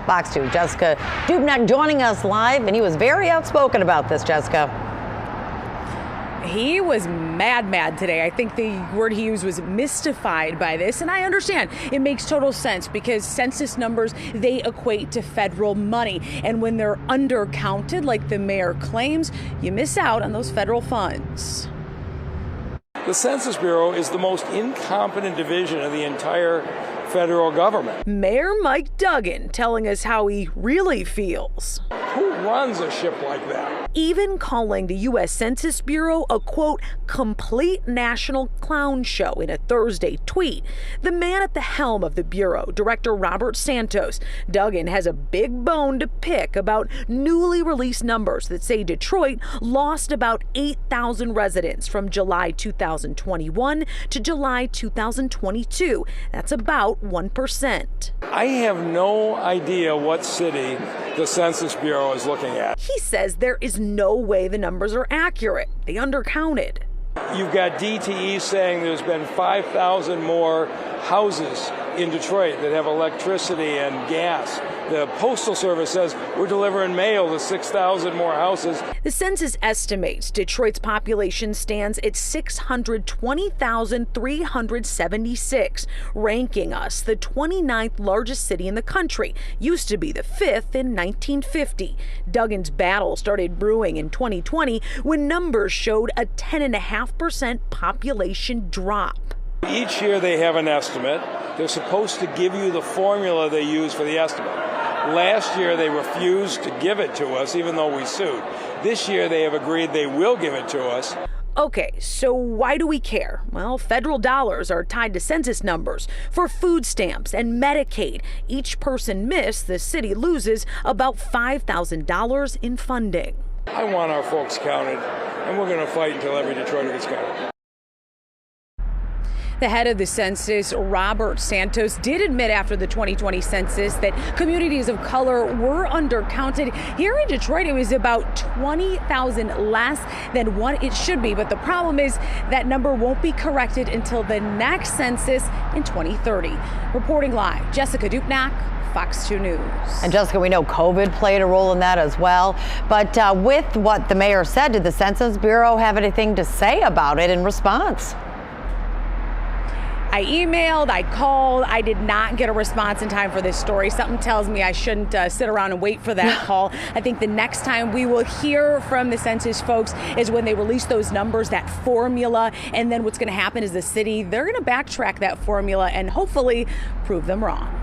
Fox 2, Jessica Dubnak joining us live, and he was very outspoken about this, Jessica. He was mad today. I think the word he used was mystified by this. And I understand it makes total sense because census numbers, they equate to federal money. And when they're undercounted, like the mayor claims, you miss out on those federal funds. The Census Bureau is the most incompetent division of the entire federal government. Mayor Mike Duggan telling us how he really feels. Who runs a ship like that? Even calling the US Census Bureau a, quote, complete national clown show in a Thursday tweet. The man at the helm of the Bureau, Director Robert Santos, Duggan has a big bone to pick about newly released numbers that say Detroit lost about 8,000 residents from July 2021 to July 2022. That's about 1%. I have no idea what city the Census Bureau is looking at. He says there is no way the numbers are accurate. They undercounted. You've got DTE saying there's been 5,000 more houses in Detroit that have electricity and gas. The Postal Service says we're delivering mail to 6,000 more houses. The census estimates Detroit's population stands at 620,376, ranking us the 29th largest city in the country. Used to be the 5th in 1950. Duggan's battle started brewing in 2020 when numbers showed a 10.5% population drop. Each year they have an estimate. They're supposed to give you the formula they use for the estimate. Last year they refused to give it to us even though we sued. This year they have agreed they will give it to us. Okay, so why do we care? Well, federal dollars are tied to census numbers for food stamps and Medicaid. Each person missed, the city loses about $5,000 in funding. I want our folks counted, and we're going to fight until every Detroiter gets counted. The head of the census, Robert Santos, did admit after the 2020 census that communities of color were undercounted. Here in Detroit, it was about 20,000 less than what it should be. But the problem is that number won't be corrected until the next census in 2030. Reporting live, Jessica Dubnak, Fox 2 News. And Jessica, we know COVID played a role in that as well. But with what the mayor said, did the Census Bureau have anything to say about it in response? I emailed, I called, I did not get a response in time for this story. Something tells me I shouldn't sit around and wait for that call. I think the next time we will hear from the census folks is when they release those numbers, that formula, and then what's going to happen is the city, they're going to backtrack that formula and hopefully prove them wrong.